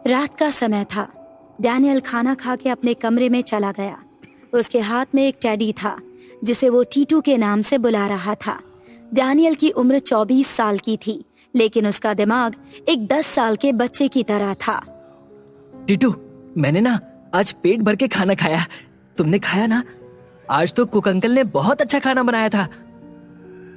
रात का समय था। डैनियल खाना खा के अपने कमरे में चला गया। उसके हाथ में एक टेडी था जिसे वो टीटू के नाम से बुला रहा था। डैनियल की उम्र 24 साल की थी, लेकिन उसका दिमाग एक 10 साल के बच्चे की तरह था। टीटू, मैंने ना आज पेट भर के खाना खाया। तुमने खाया ना? आज तो कुक अंकल ने बहुत अच्छा खाना बनाया था।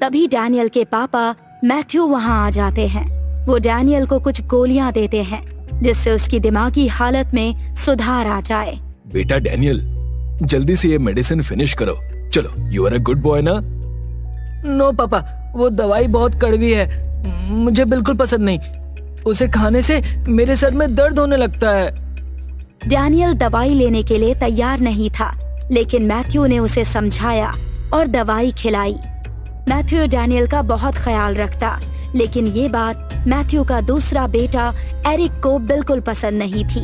तभी डैनियल के पापा मैथ्यू वहाँ आ जाते हैं। वो डैनियल को कुछ गोलियां देते हैं जिससे उसकी दिमागी हालत में सुधार आ जाए। बेटा डैनियल, जल्दी से ये मेडिसिन फिनिश करो। चलो, you are a good boy ना? नो पापा, वो दवाई बहुत कड़वी है, मुझे बिल्कुल पसंद नहीं। उसे खाने से मेरे सर में दर्द होने लगता है। डैनियल दवाई लेने के लिए तैयार नहीं था, लेकिन मैथ्यू ने उसे समझाया और दवाई खिलाई। मैथ्यू डैनियल का बहुत ख्याल रखता, लेकिन ये बात मैथ्यू का दूसरा बेटा एरिक को बिल्कुल पसंद नहीं थी।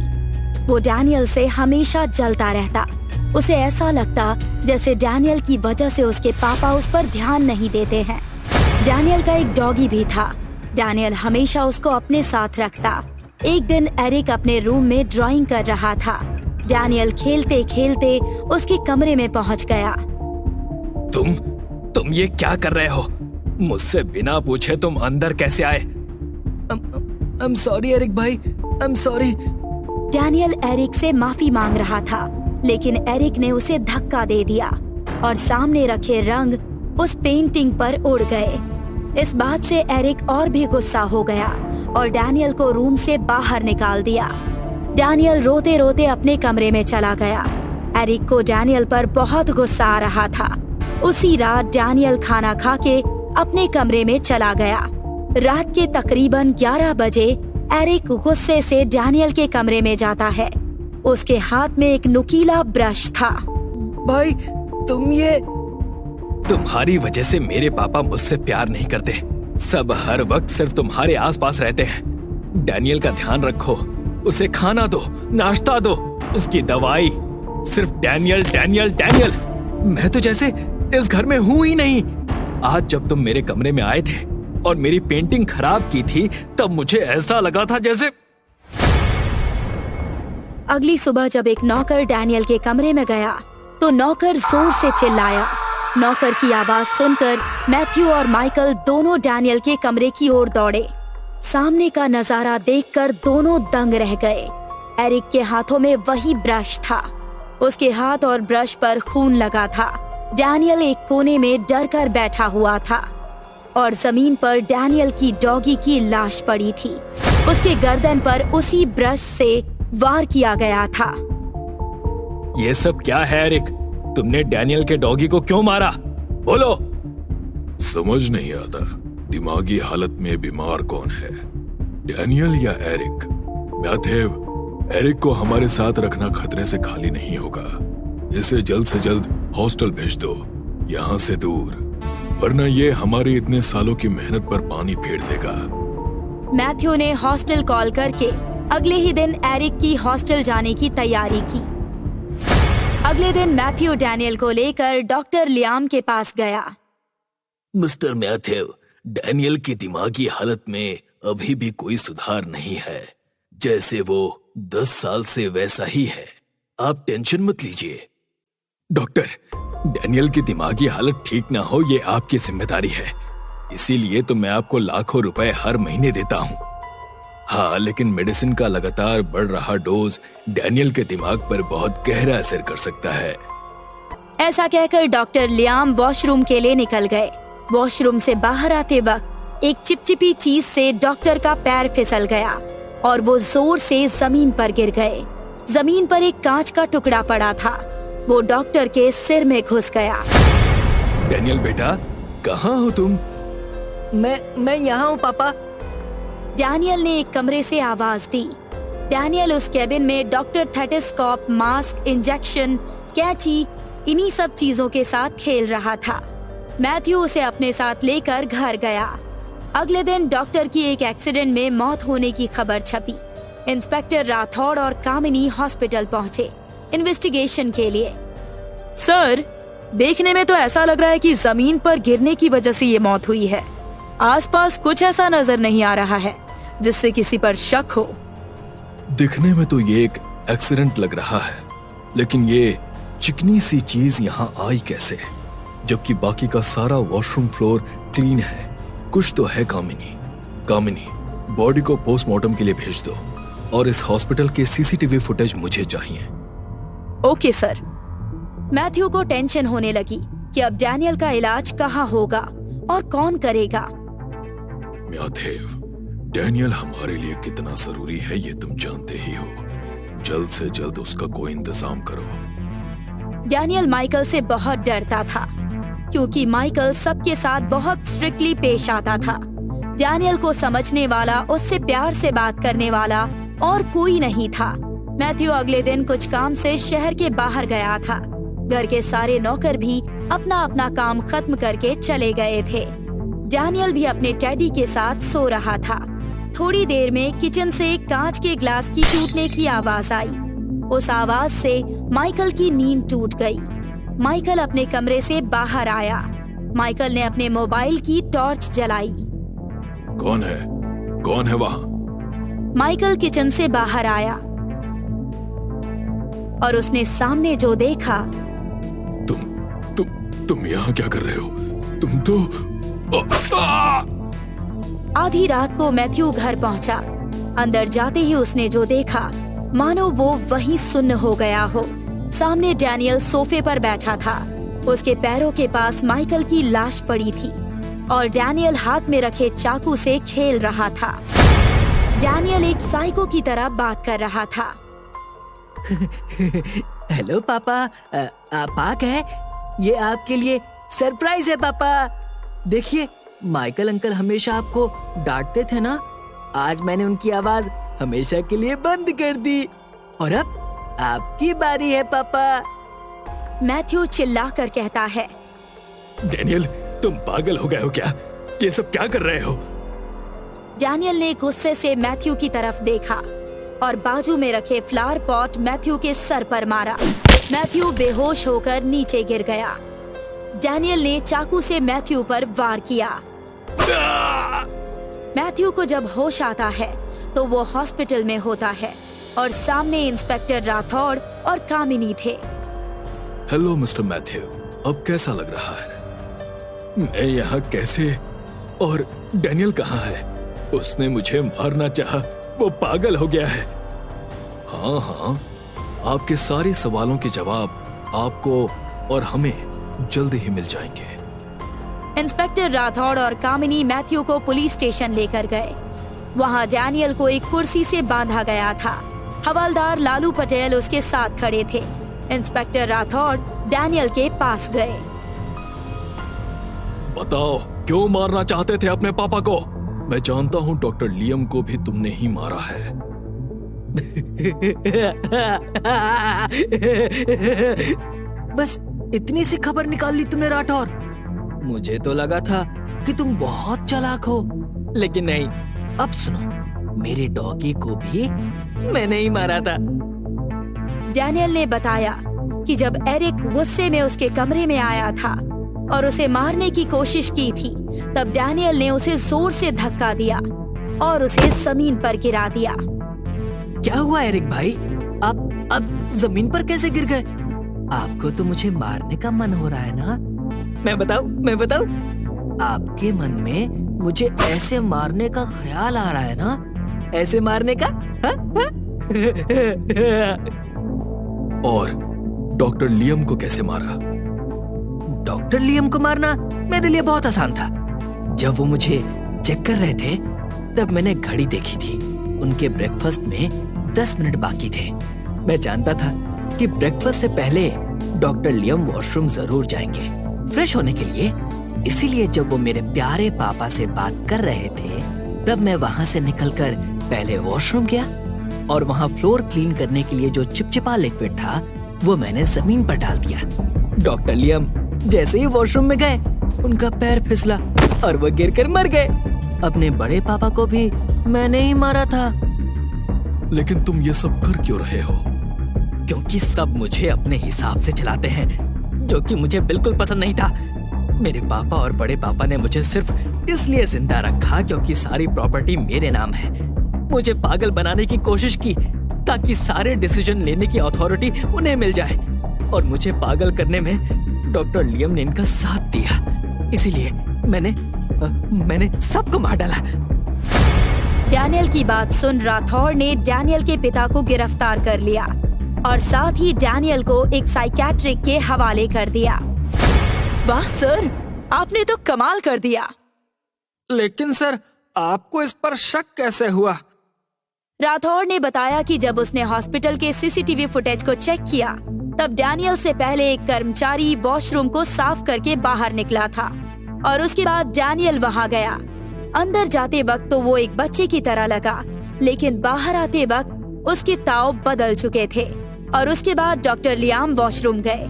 वो डैनियल से हमेशा जलता रहता। उसे ऐसा लगता जैसे डैनियल की वजह से उसके पापा उस पर ध्यान नहीं देते हैं। डैनियल का एक डॉगी भी था। डैनियल हमेशा उसको अपने साथ रखता। एक दिन एरिक अपने रूम में ड्राइंग कर रहा था। डैनियल खेलते खेलते उसके कमरे में पहुंच गया। तुम ये क्या कर रहे हो? मुझसे बिना पूछे तुम अंदर कैसे आए? I'm sorry एरिक भाई, I'm sorry। डैनियल एरिक से माफी मांग रहा था, लेकिन एरिक ने उसे धक्का दे दिया और सामने रखे रंग उस पेंटिंग पर उड़ गए। इस बात से एरिक और भी गुस्सा हो गया और डैनियल को रूम से बाहर निकाल दिया। डैनियल रोते रोते अपने कमरे में चला गया। एरिक को डैनियल पर बहुत गुस्सा आ रहा था। उसी रात डैनियल खाना खा के अपने कमरे में चला गया। रात के तकरीबन 11 बजे एरिक गुस्से से डैनियल के कमरे में जाता है। उसके हाथ में एक नुकीला ब्रश था। भाई, तुम्हारी वजह से मेरे पापा मुझसे प्यार नहीं करते। सब हर वक्त सिर्फ तुम्हारे आसपास रहते हैं। डैनियल का ध्यान रखो, उसे खाना दो, नाश्ता दो, उसकी दवाई। सिर्फ डैनियल डैनियल डैनियल। मैं तो जैसे इस घर में हूं ही नहीं। आज जब तुम मेरे कमरे में आए थे और मेरी पेंटिंग खराब की थी, तब मुझे ऐसा लगा था जैसे। अगली सुबह जब एक नौकर डैनियल के कमरे में गया तो नौकर जोर से चिल्लाया। नौकर की आवाज सुनकर मैथ्यू और माइकल दोनों डैनियल के कमरे की ओर दौड़े। सामने का नजारा देखकर दोनों दंग रह गए। एरिक के हाथों में वही ब्रश था। उसके हाथ और ब्रश पर खून लगा था। डैनियल एक कोने में डर कर बैठा हुआ था और जमीन पर डैनियल की डॉगी की लाश पड़ी थी। उसके गर्दन पर उसी ब्रश से वार किया गया था। ये सब क्या है एरिक? तुमने डैनियल के डॉगी को क्यों मारा? बोलो। समझ नहीं आता, दिमागी हालत में बीमार कौन है, डैनियल या एरिक? मैथ्यू, एरिक को हमारे साथ रखना खतरे से खाली नहीं होगा। इसे जल्द से जल्द हॉस्टल भेज दो, यहाँ से दूर, वरना ये हमारे इतने सालों की मेहनत पर पानी फेर देगा। मैथ्यू ने हॉस्टल कॉल करके अगले ही दिन एरिक की हॉस्टल जाने की तैयारी की। अगले दिन मैथ्यू डैनियल को लेकर डॉक्टर लियाम के पास गया। मिस्टर मैथ्यू, डैनियल की दिमागी हालत में अभी भी कोई सुधार नहीं है। जैसे वो 10 साल से वैसा ही है। आप टेंशन मत लीजिए। डॉक्टर, डैनियल की दिमागी हालत ठीक ना हो ये आपकी जिम्मेदारी है, इसीलिए तो मैं आपको लाखों रुपए हर महीने देता हूँ। हाँ, लेकिन मेडिसिन का लगातार बढ़ रहा डोज डैनियल के दिमाग पर बहुत गहरा असर कर सकता है। ऐसा कहकर डॉक्टर लियाम वॉशरूम के लिए निकल गए। वॉशरूम से बाहर आते वक्त एक चिपचिपी चीज से डॉक्टर का पैर फिसल गया और वो जोर से जमीन पर गिर गए। जमीन पर एक कांच का टुकड़ा पड़ा था। वो डॉक्टर के सिर में घुस गया। डैनियल बेटा, कहाँ हो तुम? मैं यहाँ हूँ पापा। डैनियल ने एक कमरे से आवाज दी। डैनियल उस केबिन में डॉक्टर थेटिस्कोप, मास्क, इंजेक्शन, कैंची, इन्हीं सब चीजों के साथ खेल रहा था। मैथ्यू उसे अपने साथ लेकर घर गया। अगले दिन डॉक्टर की एक एक्सीडेंट में मौत होने की खबर छपी। इंस्पेक्टर राठौड़ और कामिनी हॉस्पिटल पहुंचे इन्वेस्टिगेशन के लिए। सर, देखने में तो ऐसा लग रहा है कि जमीन पर गिरने की वजह से ये मौत हुई है। आसपास कुछ ऐसा नजर नहीं आ रहा है जिससे किसी पर शक हो। दिखने में तो ये एक एक्सीडेंट लग रहा है, लेकिन ये चिकनी सी चीज यहाँ आई कैसे, जबकि बाकी का सारा वॉशरूम फ्लोर क्लीन है? कुछ तो है कामिनी, बॉडी को पोस्टमार्टम के लिए भेज दो और इस हॉस्पिटल के सीसीटीवी फुटेज मुझे चाहिए। Okay sir. मैथ्यू को टेंशन होने लगी कि अब डैनियल का इलाज कहाँ होगा और कौन करेगा। म्याथेव, डैनियल हमारे लिए कितना जरूरी है ये तुम जानते ही हो। जल्द से जल्द उसका कोई इंतजाम करो। डैनियल माइकल से बहुत डरता था, क्योंकि माइकल सबके साथ बहुत स्ट्रिक्टली पेश आता था। डैनियल को समझने वाला, उससे प्यार से बात करने वाला और कोई नहीं था। मैथ्यू अगले दिन कुछ काम से शहर के बाहर गया था। घर के सारे नौकर भी अपना अपना काम खत्म करके चले गए थे। डैनियल भी अपने टेडी के साथ सो रहा था। थोड़ी देर में किचन से एक कांच के ग्लास की टूटने की आवाज आई। उस आवाज से माइकल की नींद टूट गई। माइकल अपने कमरे से बाहर आया। माइकल ने अपने मोबाइल की टॉर्च जलाई। कौन है वहाँ? माइकल किचन से बाहर आया और उसने सामने जो देखा। तुम यहाँ क्या कर रहे हो? तुम तो आधी रात को मैथ्यू घर पहुंचा। अंदर जाते ही उसने जो देखा, मानो वो वहीं सुन्न हो गया हो। सामने डैनियल सोफे पर बैठा था। उसके पैरों के पास माइकल की लाश पड़ी थी और डैनियल हाथ में रखे चाकू से खेल रहा था। डैनियल एक साइको की तरह बात कर रहा था। हेलो पापा, आप आ गए? ये आपके लिए सरप्राइज है पापा। देखिए, माइकल अंकल हमेशा आपको डांटते थे ना, आज मैंने उनकी आवाज हमेशा के लिए बंद कर दी और अब आपकी बारी है पापा। मैथ्यू चिल्लाकर कहता है। डैनियल, तुम पागल हो गए हो क्या? ये सब क्या कर रहे हो? डैनियल ने गुस्से से मैथ्यू की तरफ देखा और बाजू में रखे फ्लावर पॉट मैथ्यू के सर पर मारा। मैथ्यू बेहोश होकर नीचे गिर गया। डैनियल ने चाकू से मैथ्यू पर वार किया। मैथ्यू को जब होश आता है तो वो हॉस्पिटल में होता है और सामने इंस्पेक्टर राठौड़ और कामिनी थे। हेलो मिस्टर मैथ्यू, अब कैसा लग रहा है? मैं यहाँ कैसे? और डैनियल कहाँ है? उसने मुझे मारना चाहा, वो पागल हो गया है। हाँ, आपके सारे सवालों के जवाब आपको और हमें जल्द ही मिल जाएंगे। इंस्पेक्टर राठौड़ और कामिनी मैथ्यू को पुलिस स्टेशन लेकर गए। वहाँ डैनियल को एक कुर्सी से बांधा गया था। हवलदार लालू पटेल उसके साथ खड़े थे। इंस्पेक्टर राठौड़ डैनियल के पास गए। बताओ, क्यों मारना चाहते थे अपने पापा को? मैं जानता हूँ डॉक्टर लियम को भी तुमने ही मारा है। बस इतनी सी खबर निकाल ली तुमने राठौर। मुझे तो लगा था कि तुम बहुत चालाक हो, लेकिन नहीं। अब सुनो, मेरे डॉगी को भी मैंने ही मारा था। डैनियल ने बताया कि जब एरिक गुस्से में उसके कमरे में आया था और उसे मारने की कोशिश की थी, तब डैनियल ने उसे जोर से धक्का दिया और उसे जमीन पर गिरा दिया। क्या हुआ एरिक भाई? आप जमीन पर कैसे गिर गए? आपको तो मुझे मारने का मन हो रहा है ना? मैं बताऊं? आपके मन में मुझे ऐसे मारने का ख्याल आ रहा है ना? ऐसे मारने का? और डॉक्टर लियम को कैसे मारा? डॉक्टर लियम को मारना मेरे लिए बहुत आसान था। जब वो मुझे चेक कर रहे थे, तब मैंने घड़ी देखी थी। उनके ब्रेकफास्ट में 10 मिनट बाकी थे। मैं जानता था कि ब्रेकफास्ट से पहले डॉक्टर लियम वॉशरूम जरूर जाएंगे फ्रेश होने के लिए। इसीलिए जब वो मेरे प्यारे पापा से बात कर रहे थे, तब मैं वहाँ से निकलकर पहले वॉशरूम गया और वहाँ फ्लोर क्लीन करने के लिए जो चिपचिपा लिक्विड था, वो मैंने जमीन पर डाल दिया। डॉक्टर लियम जैसे ही वॉशरूम में गए, उनका पैर फिसला और वो गिरकर मर गए। अपने बड़े पापा को भी मैंने ही मारा था। लेकिन तुम ये सब कर क्यों रहे हो? क्योंकि सब मुझे अपने हिसाब से चलाते हैं, जो कि मुझे बिल्कुल पसंद नहीं था। मेरे पापा और बड़े पापा ने मुझे सिर्फ इसलिए जिंदा रखा क्योंकि सारी प्रॉपर्टी मेरे नाम है। मुझे पागल बनाने की कोशिश की ताकि सारे डिसीजन लेने की अथॉरिटी उन्हें मिल जाए, और मुझे पागल करने में डॉक्टर लियम ने इनका साथ दिया। इसीलिए मैंने सबको मार डाला। डैनियल की बात सुन राठौर ने डैनियल के पिता को गिरफ्तार कर लिया और साथ ही डैनियल को एक साइकियाट्रिक के हवाले कर दिया। वाह सर, आपने तो कमाल कर दिया। लेकिन सर, आपको इस पर शक कैसे हुआ? राठौर ने बताया कि जब उसने हॉस्पिटल के सीसीटीवी फुटेज को चेक किया, तब डैनियल से पहले एक कर्मचारी वॉशरूम को साफ करके बाहर निकला था और उसके बाद डैनियल वहां गया। अंदर जाते वक्त तो वो एक बच्चे की तरह लगा, लेकिन बाहर आते वक्त उसके ताव बदल चुके थे। और उसके बाद डॉक्टर लियाम वॉशरूम गए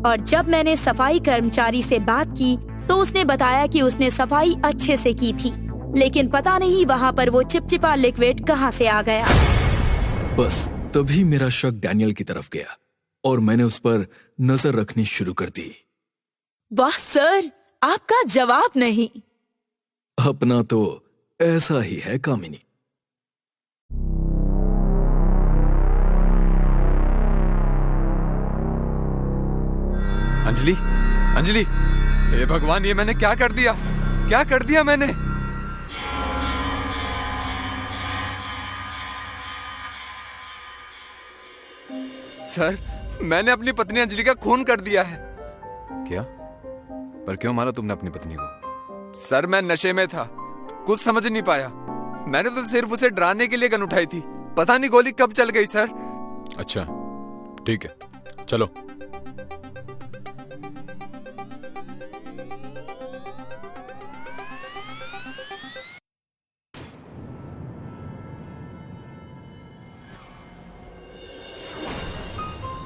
और जब मैंने सफाई कर्मचारी से बात की तो उसने बताया कि उसने सफाई अच्छे से की थी, लेकिन पता नहीं वहाँ पर वो चिपचिपा लिक्विड कहाँ से आ गया। बस तभी मेरा शक डैनियल की तरफ गया और मैंने उस पर नजर रखनी शुरू कर दी। वाह सर, आपका जवाब नहीं। अपना तो ऐसा ही है कामिनी। अंजलि, अंजलि, हे भगवान, ये मैंने क्या कर दिया? क्या कर दिया मैंने? सर, मैंने अपनी पत्नी अंजलि का खून कर दिया है। क्या? पर क्यों मारा तुमने अपनी पत्नी को? सर, मैं नशे में था, कुछ समझ नहीं पाया। मैंने तो सिर्फ उसे डराने के लिए गन उठाई थी। पता नहीं गोली कब चल गई सर। अच्छा, ठीक है, चलो।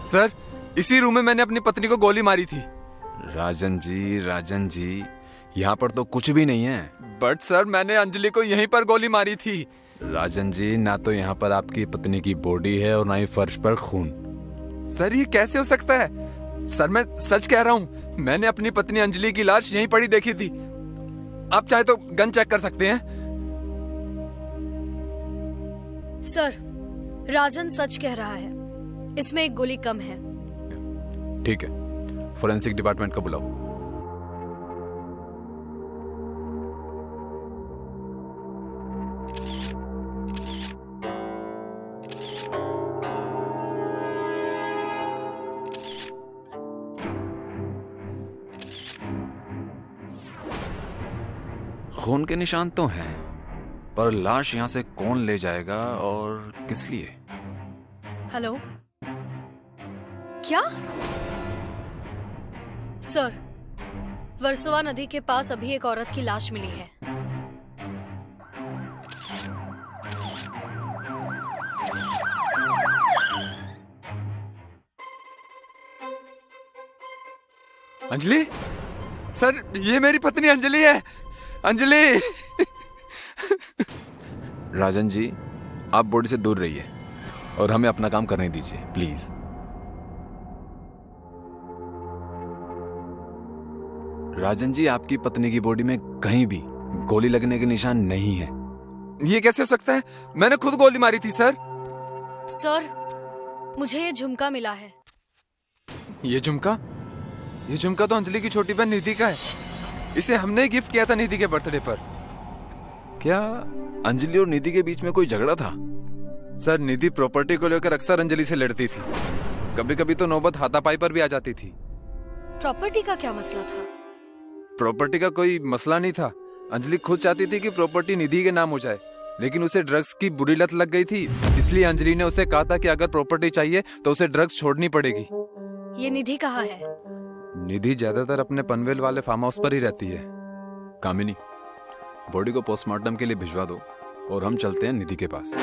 सर, इसी रूम में मैंने अपनी पत्नी को गोली मारी थी। राजन जी, यहाँ पर तो कुछ भी नहीं है। बट सर, मैंने अंजलि को यहीं पर गोली मारी थी। राजन जी, ना तो यहाँ पर आपकी पत्नी की बॉडी है और ना ही फर्श पर खून। सर, ये कैसे हो सकता है? सर, मैं सच कह रहा हूँ, मैंने अपनी पत्नी अंजलि की लाश यहीं पड़ी देखी थी। आप चाहे तो गन चेक कर सकते हैं। सर, राजन सच कह रहा है, इसमें एक गोली कम है। ठीक है, फोरेंसिक डिपार्टमेंट को बुलाओ। खून के निशान तो हैं, पर लाश यहां से कौन ले जाएगा और किस लिए? हेलो, क्या? सर, वर्सोवा नदी के पास अभी एक औरत की लाश मिली है। अंजलि? सर, ये मेरी पत्नी अंजलि है। अंजलि! राजन जी, आप बॉडी से दूर रहिए और हमें अपना काम करने दीजिए, प्लीज। राजन जी, आपकी पत्नी की बॉडी में कहीं भी गोली लगने के निशान नहीं है। ये कैसे हो सकता है? मैंने खुद गोली मारी थी सर। सर, मुझे ये झुमका मिला है। ये झुमका तो अंजलि की छोटी बहन निधि का है। इसे हमने गिफ्ट किया था निधि के बर्थडे पर। क्या अंजलि और निधि के बीच में कोई झगड़ा था? सर, निधि प्रॉपर्टी को लेकर अक्सर अंजलि से लड़ती थी। कभी कभी तो नौबत हाथापाई पर भी आ जाती थी। प्रॉपर्टी का क्या मसला था? प्रॉपर्टी का कोई मसला नहीं था। अंजलि खुद चाहती थी कि प्रॉपर्टी निधि के नाम हो जाए, लेकिन उसे ड्रग्स की बुरी लत लग गई थी। इसलिए अंजलि ने उसे कहा था कि अगर प्रॉपर्टी चाहिए तो उसे ड्रग्स छोड़नी पड़ेगी। ये निधि कहाँ है? निधि ज्यादातर अपने पनवेल वाले फार्म हाउस पर ही रहती है। कामिनी, बॉडी को पोस्टमार्टम के लिए भिजवा दो और हम चलते हैं निधि के पास।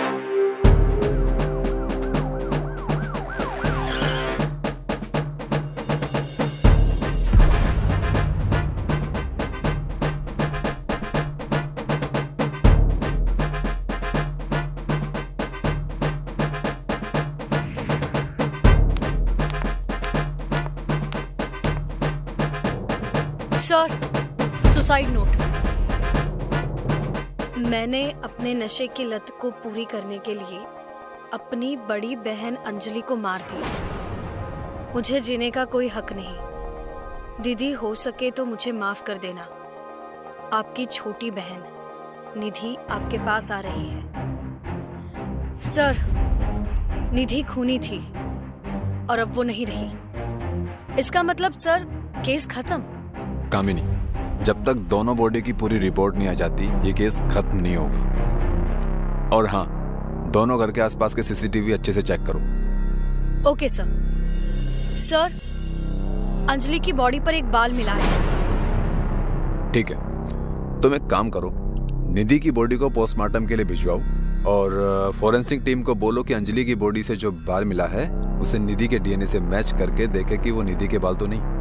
Sir, suicide note. मैंने अपने नशे की लत को पूरी करने के लिए अपनी बड़ी बहन अंजलि को मार दिया। मुझे जीने का कोई हक नहीं। दीदी, हो सके तो मुझे माफ कर देना। आपकी छोटी बहन निधि आपके पास आ रही है। सर, निधि खूनी थी और अब वो नहीं रही। इसका मतलब सर, केस खत्म। कामिनी, जब तक दोनों बॉडी की पूरी रिपोर्ट नहीं आ जाती ये केस खत्म नहीं होगा। और हाँ, दोनों घर के आसपास के सीसीटीवी अच्छे से चेक करो। Okay sir. सर, अंजलि की बॉडी पर एक बाल मिला है। ठीक है, तुम एक काम करो, निधि की बॉडी को पोस्टमार्टम के लिए भिजवाओ और फॉरेंसिक टीम को बोलो कि अंजलि की बॉडी से जो बाल मिला है उसे निधि के डीएनए से मैच करके देखे कि वो निधि के बाल तो नहीं।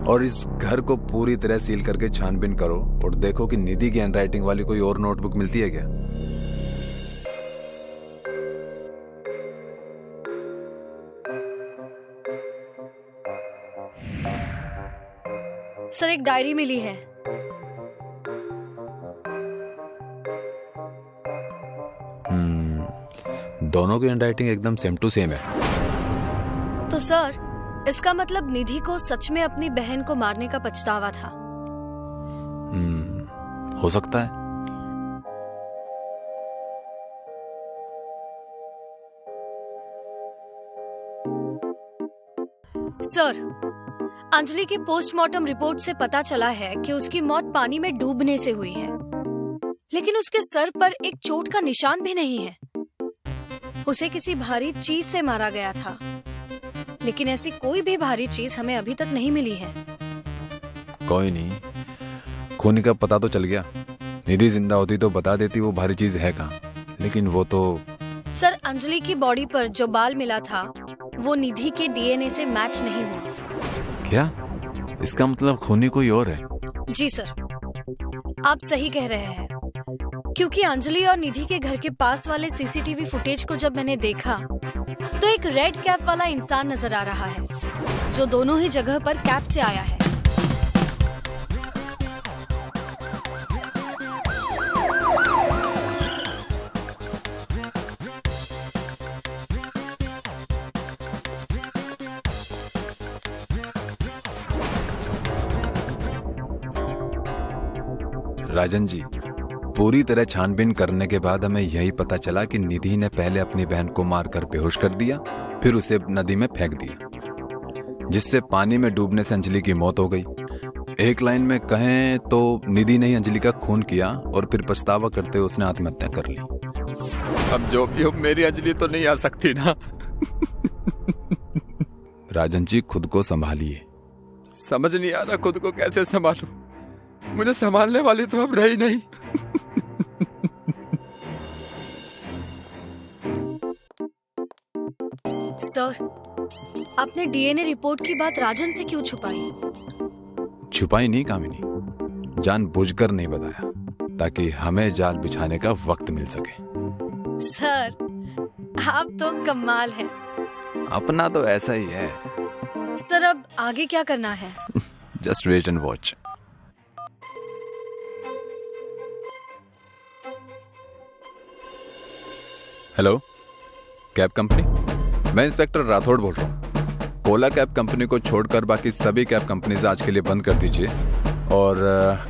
और इस घर को पूरी तरह सील करके छानबीन करो और देखो कि निधि की हैंडराइटिंग वाली कोई और नोटबुक मिलती है क्या। सर, एक डायरी मिली है। दोनों की हैंडराइटिंग एकदम सेम टू सेम है। तो सर, इसका मतलब निधि को सच में अपनी बहन को मारने का पछतावा था। हो सकता है। सर, अंजलि की पोस्टमार्टम रिपोर्ट से पता चला है कि उसकी मौत पानी में डूबने से हुई है, लेकिन उसके सर पर एक चोट का निशान भी नहीं है। उसे किसी भारी चीज से मारा गया था, लेकिन ऐसी कोई भी भारी चीज हमें अभी तक नहीं मिली है। कोई नहीं, खूनी का पता तो चल गया। निधि जिंदा होती तो बता देती वो भारी चीज है कहाँ, लेकिन वो तो। सर, अंजलि की बॉडी पर जो बाल मिला था वो निधि के डीएनए से मैच नहीं हुआ। क्या? इसका मतलब खूनी कोई और है? जी सर, आप सही कह रहे हैं, क्योंकि अंजलि और निधि के घर के पास वाले सीसीटीवी फुटेज को जब मैंने देखा तो एक रेड कैप वाला इंसान नजर आ रहा है, जो दोनों ही जगह पर कैप से आया है। राजन जी, पूरी तरह छानबीन करने के बाद हमें यही पता चला कि निधि ने पहले अपनी बहन को मारकर बेहोश कर दिया, फिर उसे नदी में फेंक दिया, जिससे पानी में डूबने से अंजलि की मौत हो गई। एक लाइन में कहें तो निधि ने ही अंजलि का खून किया और फिर पछतावा करते हुए उसने आत्महत्या कर ली। अब जो भी हो, मेरी अंजलि तो नहीं आ सकती ना। राजन जी, खुद को संभालिए। समझ नहीं आ रहा खुद को कैसे संभालूं। मुझे संभालने वाली तो अब रही नहीं। सर, आपने डीएनए रिपोर्ट की बात राजन से क्यों छुपाई? छुपाई नहीं कामिनी, जानबूझकर नहीं बताया ताकि हमें जाल बिछाने का वक्त मिल सके। सर, आप तो कमाल हैं। अपना तो ऐसा ही है। सर, अब आगे क्या करना है? Just wait and watch. Hello, cab company, मैं इंस्पेक्टर राठौड़ बोल रहा हूँ। कोला कैब कंपनी को छोड़कर बाकी सभी कैब कंपनीज आज के लिए बंद कर दीजिए और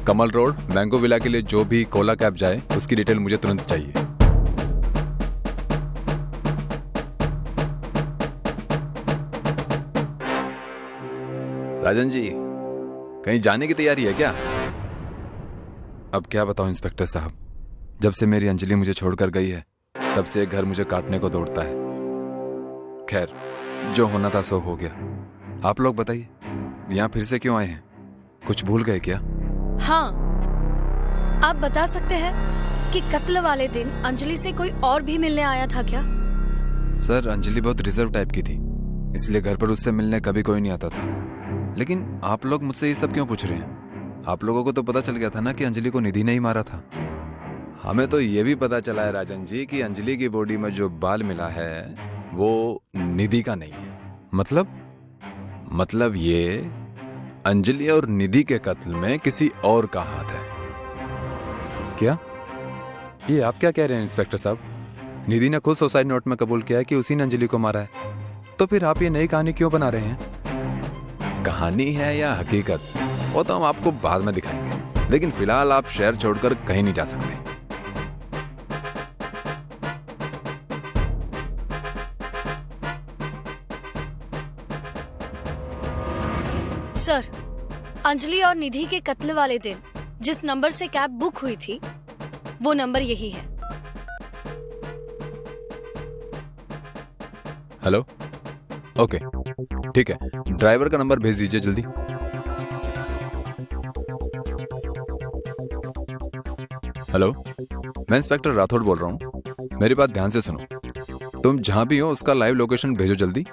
कमल रोड, मैंगो विला के लिए जो भी कोला कैब जाए उसकी डिटेल मुझे तुरंत चाहिए। राजन जी, कहीं जाने की तैयारी है क्या? अब क्या बताऊं इंस्पेक्टर साहब, जब से मेरी अंजलि मुझे छोड़कर गई है तब से घर मुझे काटने को दौड़ता है। खैर, जो होना था सो हो गया। आप लोग बताइए, यहाँ फिर से क्यों आए हैं? कुछ भूल गए क्या? हाँ, आप बता सकते हैं कि कत्ल वाले दिन अंजलि से कोई और भी मिलने आया था क्या? सर, अंजलि बहुत रिजर्व टाइप की थी, इसलिए घर पर उससे मिलने कभी कोई नहीं आता था। लेकिन आप लोग मुझसे ये सब क्यों पूछ रहे हैं? आप लोगों को तो पता चल गया था ना कि अंजलि को निधि ने ही मारा था। हमें तो ये भी पता चला है राजन जी कि अंजलि की बॉडी में जो बाल मिला है वो निधि का नहीं है। मतलब ये अंजलि और निधि के कत्ल में किसी और का हाथ है क्या? ये आप क्या कह रहे हैं इंस्पेक्टर साहब? निधि ने खुद सुसाइड नोट में कबूल किया है कि उसी ने अंजलि को मारा है, तो फिर आप ये नई कहानी क्यों बना रहे हैं? कहानी है या हकीकत, वो तो हम आपको बाद में दिखाएंगे, लेकिन फिलहाल आप शहर छोड़कर कहीं नहीं जा सकते। सर, अंजलि और निधि के कत्ल वाले दिन जिस नंबर से कैब बुक हुई थी, वो नंबर यही है। हेलो, ओके, ठीक है, ड्राइवर का नंबर भेज दीजिए जल्दी। हेलो, मैं इंस्पेक्टर राठौड़ बोल रहा हूँ। मेरी बात ध्यान से सुनो। तुम जहां भी हो उसका लाइव लोकेशन भेजो जल्दी,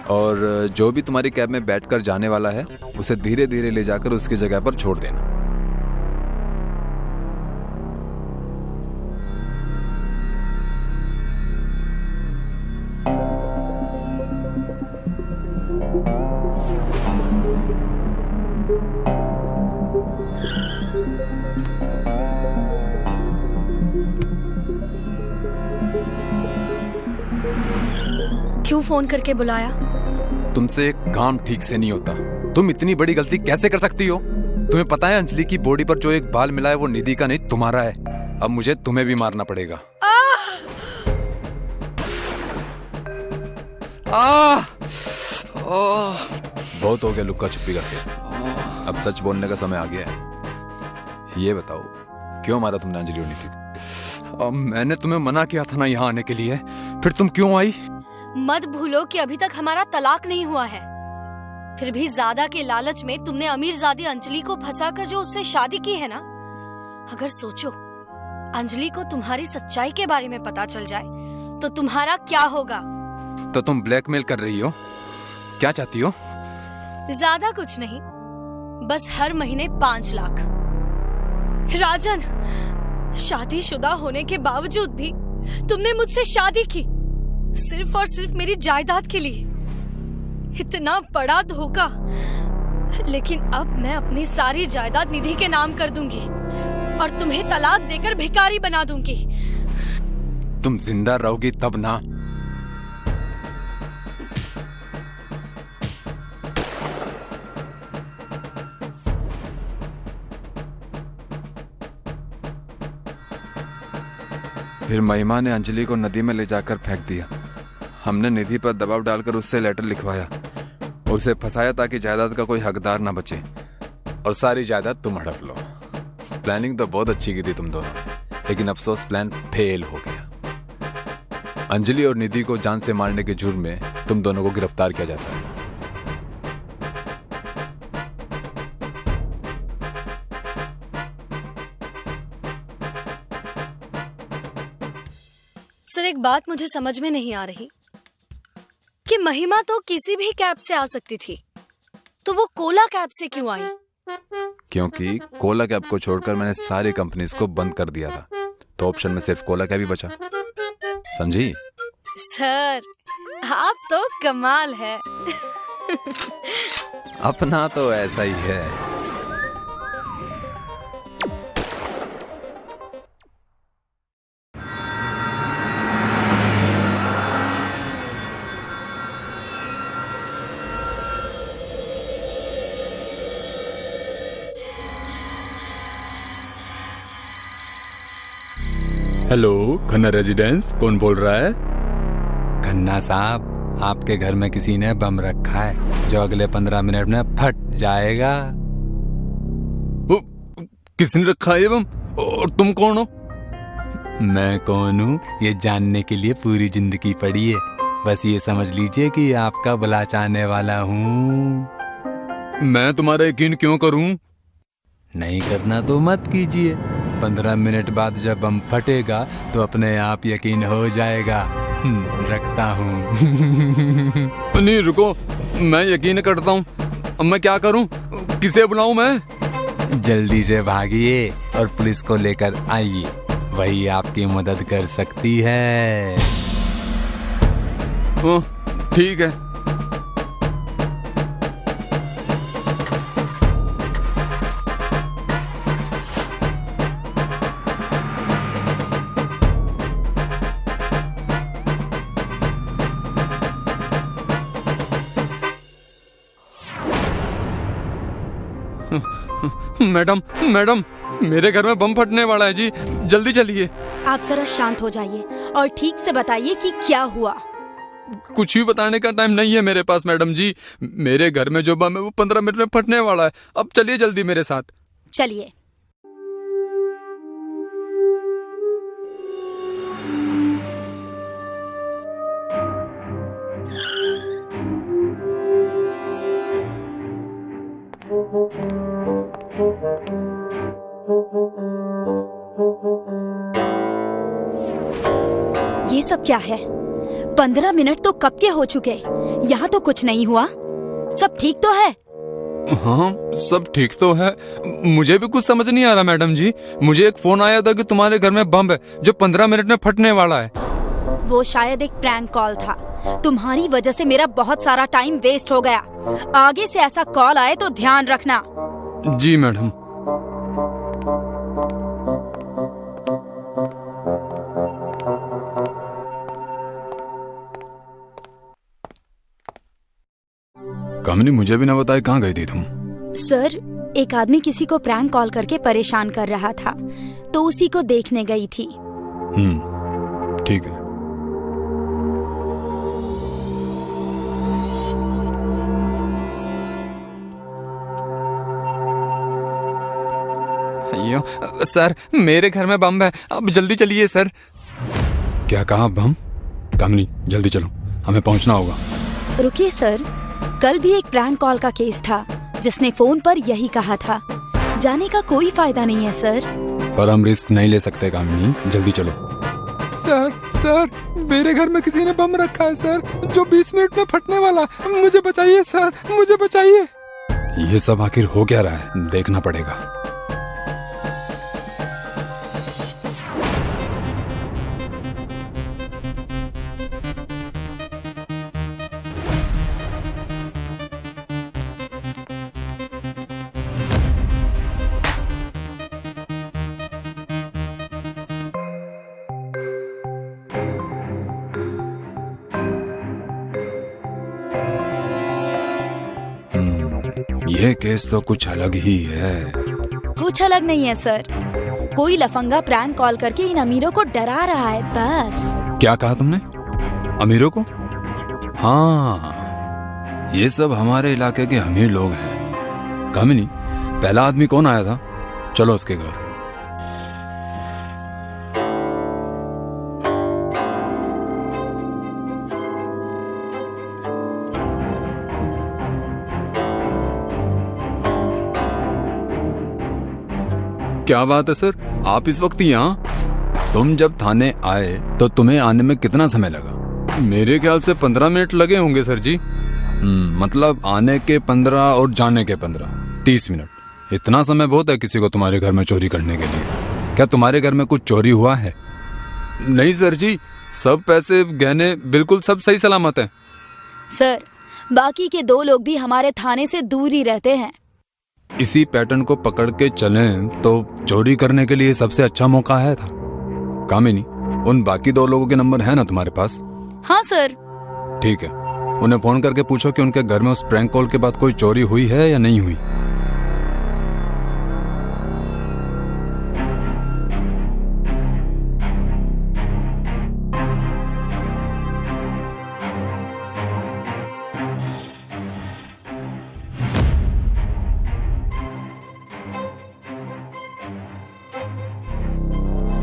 और जो भी तुम्हारी कैब में बैठकर जाने वाला है उसे धीरे धीरे ले जाकर उसकी जगह पर छोड़ देना। क्यों फोन करके बुलाया? तुमसे एक काम ठीक से नहीं होता। तुम इतनी बड़ी गलती कैसे कर सकती हो? तुम्हें पता है अंजलि की बॉडी पर जो एक बाल मिला है वो निधि का नहीं तुम्हारा है। अब मुझे तुम्हें भी मारना पड़ेगा। बहुत हो गया लुक्का छुपी करके, अब सच बोलने का समय आ गया है। ये बताओ, क्यों मारा तुमने अंजलि और निधि को? मैंने तुम्हें मना किया था ना यहाँ आने के लिए, फिर तुम क्यों आई? मत भूलो कि अभी तक हमारा तलाक नहीं हुआ है। फिर भी ज्यादा के लालच में तुमने अमीरजादी अंजलि को फंसाकर जो उससे शादी की है ना, अगर सोचो अंजलि को तुम्हारी सच्चाई के बारे में पता चल जाए तो तुम्हारा क्या होगा? तो तुम ब्लैकमेल कर रही हो? क्या चाहती हो? ज्यादा कुछ नहीं, बस हर महीने 5 लाख। राजन, शादीशुदा होने के बावजूद भी तुमने मुझसे शादी की, सिर्फ और सिर्फ मेरी जायदाद के लिए। इतना बड़ा धोखा। लेकिन अब मैं अपनी सारी जायदाद निधि के नाम कर दूंगी और तुम्हें तलाक देकर भिखारी बना दूंगी। तुम जिंदा रहोगी तब ना। फिर महिमा ने अंजलि को नदी में ले जाकर फेंक दिया। हमने निधि पर दबाव डालकर उससे लेटर लिखवाया, उसे फंसाया ताकि जायदाद का कोई हकदार ना बचे, और सारी जायदाद तुम हड़प लो। प्लानिंग तो बहुत अच्छी की थी तुम दोनों, लेकिन अफसोस प्लान फेल हो गया। अंजलि और निधि को जान से मारने के जुर्म में तुम दोनों को गिरफ्तार किया जाता है। सर, एक बात मुझे समझ में नहीं आ रही कि महिमा तो किसी भी कैब से आ सकती थी, तो वो कोला कैब से क्यों आई? क्योंकि कोला कैब को छोड़कर मैंने सारी कंपनीज को बंद कर दिया था, तो ऑप्शन में सिर्फ कोला कैब ही बचा। समझी? सर, आप तो कमाल है। अपना तो ऐसा ही है। हेलो, खन्ना रेजिडेंस, कौन बोल रहा है? खन्ना साहब, आपके घर में किसी ने बम रखा है जो अगले 15 मिनट में फट जाएगा। किसने रखा है ये बम? और तुम कौन हो? मैं कौन हूँ ये जानने के लिए पूरी जिंदगी पड़ी है। बस ये समझ लीजिए कि आपका भला चाहने वाला हूँ। मैं तुम्हारा यकीन क्यों करूं? नहीं करना तो मत कीजिए। 15 मिनट बाद जब बम फटेगा तो अपने आप यकीन हो जाएगा। रखता हूँ। नहीं, रुको, मैं यकीन करता हूँ। अब मैं क्या करूँ? किसे बुलाऊं मैं? जल्दी से भागिए और पुलिस को लेकर आइए, वही आपकी मदद कर सकती है। ठीक है। मैडम मैडम, मेरे घर में बम फटने वाला है जी, जल्दी चलिए। आप जरा शांत हो जाइए और ठीक से बताइए कि क्या हुआ। कुछ भी बताने का टाइम नहीं है मेरे पास मैडम जी। मेरे घर में जो बम है वो 15 मिनट में फटने वाला है। अब चलिए जल्दी मेरे साथ। चलिए। ये सब क्या है? 15 मिनट तो कब के हो चुके। यहाँ तो कुछ नहीं हुआ। सब ठीक तो है? हाँ सब ठीक तो है। मुझे भी कुछ समझ नहीं आ रहा मैडम जी। मुझे एक फोन आया था कि तुम्हारे घर में बम है जो 15 मिनट में फटने वाला है। वो शायद एक प्रैंक कॉल था। तुम्हारी वजह से मेरा बहुत सारा टाइम वेस्ट हो गया। आगे से ऐसा कॉल आए तो ध्यान रखना। जी मैडम। कामिनी, मुझे भी ना बताए कहाँ गई थी तुम? सर, एक आदमी किसी को प्रैंक कॉल करके परेशान कर रहा था तो उसी को देखने गई थी। ठीक है। सर, मेरे घर में बम है, अब जल्दी चलिए सर। क्या कहा बम? कामिनी जल्दी चलो, हमें पहुंचना होगा। रुकिए सर, कल भी एक प्रैंक कॉल का केस था जिसने फोन पर यही कहा था। जाने का कोई फायदा नहीं है सर। पर हम रिस्क नहीं ले सकते कामिनी, जल्दी चलो। सर, मेरे घर में किसी ने बम रखा है सर, जो 20 मिनट में फटने वाला। मुझे बचाइए सर, मुझे बचाइए। ये सब आखिर हो क्या रहा है, देखना पड़ेगा। ये केस तो कुछ अलग ही है। कुछ अलग नहीं है सर। कोई लफंगा प्रैंक कॉल करके इन अमीरों को डरा रहा है बस। क्या कहा तुमने? अमीरों को? हाँ, ये सब हमारे इलाके के अमीर लोग हैं। कामिनी, पहला आदमी कौन आया था? चलो उसके घर। क्या बात है सर, आप इस वक्त यहाँ? तुम जब थाने आए तो तुम्हें आने में कितना समय लगा? मेरे ख्याल से 15 मिनट लगे होंगे सर जी। मतलब आने के 15 और जाने के 15, 30 मिनट। इतना समय बहुत है किसी को तुम्हारे घर में चोरी करने के लिए। क्या तुम्हारे घर में कुछ चोरी हुआ है? नहीं सर जी, सब पैसे गहने बिल्कुल सब सही सलामत है। सर, बाकी के 2 लोग भी हमारे थाने से दूर ही रहते हैं। इसी पैटर्न को पकड़ के चलें तो चोरी करने के लिए सबसे अच्छा मौका है था। कामिनी, उन बाकी 2 लोगों के नंबर है ना तुम्हारे पास? हाँ सर। ठीक है, उन्हें फोन करके पूछो कि उनके घर में उस प्रैंक कॉल के बाद कोई चोरी हुई है या नहीं हुई।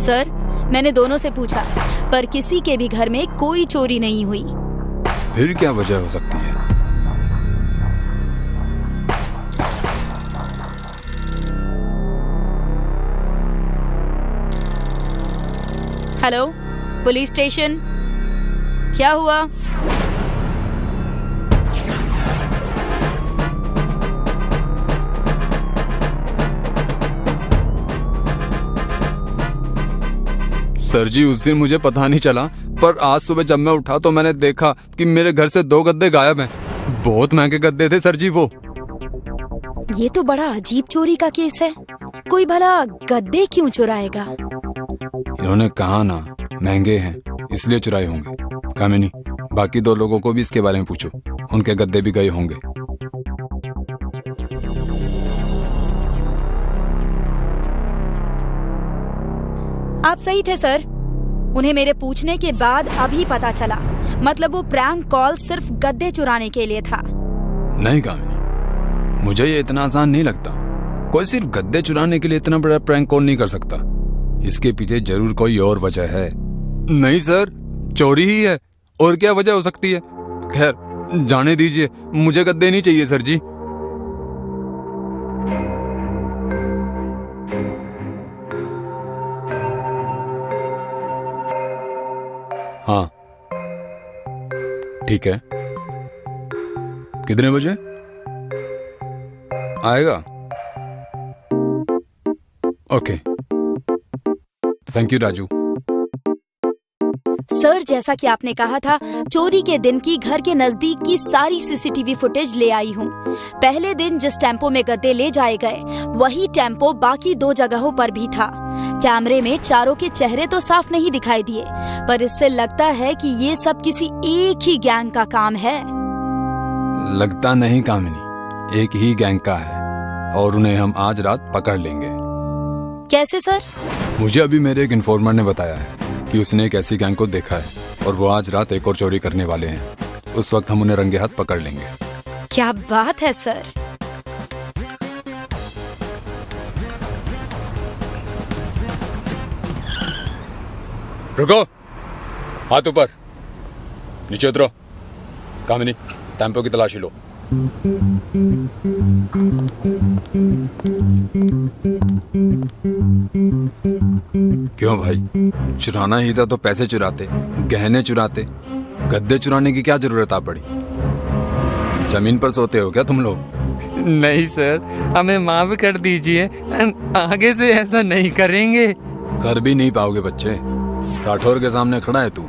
सर, मैंने दोनों से पूछा पर किसी के भी घर में कोई चोरी नहीं हुई। फिर क्या वजह हो सकती है? हेलो, पुलिस स्टेशन, क्या हुआ? सर जी, उस दिन मुझे पता नहीं चला, पर आज सुबह जब मैं उठा तो मैंने देखा कि मेरे घर से 2 गद्दे गायब हैं। बहुत महंगे गद्दे थे सर जी वो। ये तो बड़ा अजीब चोरी का केस है। कोई भला गद्दे क्यों चुराएगा? इन्होंने कहा ना, महंगे हैं इसलिए चुराए होंगे। कामिनी, बाकी 2 लोगों को भी इसके बारे में पूछो, उनके गद्दे भी गए होंगे। आप सही थे सर, उन्हें मेरे पूछने के बाद अभी पता चला। मतलब वो प्रैंक कॉल सिर्फ गद्दे चुराने के लिए था। नहीं कामिनी, मुझे ये इतना आसान नहीं लगता। कोई सिर्फ गद्दे चुराने के लिए इतना बड़ा प्रैंक कॉल नहीं कर सकता। इसके पीछे जरूर कोई और वजह है। नहीं सर, चोरी ही है, और क्या वजह हो सकती है। खैर जाने दीजिए, मुझे गद्दे नहीं चाहिए सर जी। हाँ ठीक है, कितने बजे आएगा? Okay, thank you Raju. Sir, जैसा कि आपने कहा था, चोरी के दिन की घर के नजदीक की सारी सीसीटीवी फुटेज ले आई हूँ। पहले दिन जिस टेम्पो में गद्दे ले जाए गए, वही टेम्पो बाकी 2 जगहों पर भी था। कैमरे में चारों के चेहरे तो साफ नहीं दिखाई दिए, पर इससे लगता है कि ये सब किसी एक ही गैंग का काम है। लगता नहीं कामिनी, एक ही गैंग का है, और उन्हें हम आज रात पकड़ लेंगे। कैसे सर? मुझे अभी मेरे एक इन्फॉर्मर ने बताया है कि उसने एक ऐसी गैंग को देखा है, और वो आज रात एक और चोरी करने वाले हैं। उस वक्त हम उन्हें रंगे हाथ पकड़ लेंगे। क्या बात है सर। रुको, हाथ ऊपर, नीचे उतरो। कामिनी, टेम्पो की तलाशी लो। क्यों भाई, चुराना ही था तो पैसे चुराते, गहने चुराते, गद्दे चुराने की क्या जरूरत आ पड़ी? जमीन पर सोते हो क्या तुम लोग? नहीं सर, हमें माफ कर दीजिए, आगे से ऐसा नहीं करेंगे। कर भी नहीं पाओगे बच्चे, राठौर के सामने खड़ा है तू।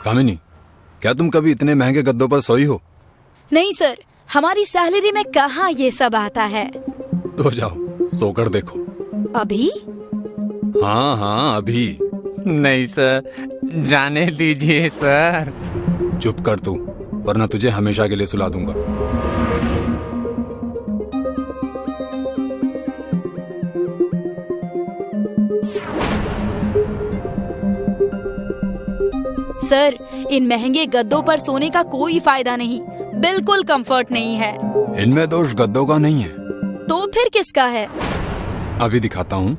कामिनी, क्या तुम कभी इतने महंगे गद्दों पर सोई हो? नहीं सर, हमारी सैलरी में कहाँ ये सब आता है। तो जाओ सोकर देखो। अभी? हाँ हाँ अभी। नहीं सर, जाने दीजिए सर। चुप कर तू, वरना तुझे हमेशा के लिए सुला दूंगा। सर, इन महंगे गद्दों पर सोने का कोई फायदा नहीं, बिल्कुल कंफर्ट नहीं है। इनमें दोष गद्दों का नहीं है। तो फिर किसका है? अभी दिखाता हूँ।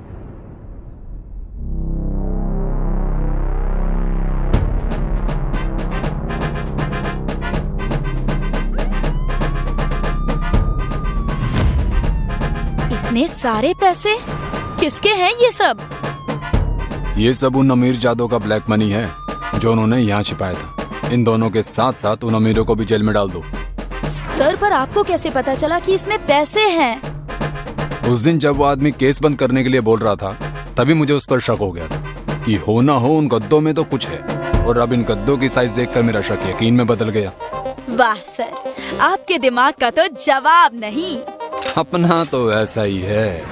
इतने सारे पैसे किसके हैं ये सब? ये सब उन अमीर जादों का ब्लैक मनी है जो उन्होंने यहाँ छिपाया था। इन दोनों के साथ साथ उन अमीरों को भी जेल में डाल दो। सर, पर आपको कैसे पता चला कि इसमें पैसे हैं? उस दिन जब वो आदमी केस बंद करने के लिए बोल रहा था, तभी मुझे उस पर शक हो गया था कि हो ना हो उन गद्दों में तो कुछ है, और अब इन गद्दों की साइज देखकर मेरा शक यकीन में बदल गया। वाह सर, आपके दिमाग का तो जवाब नहीं। अपना तो ऐसा ही है।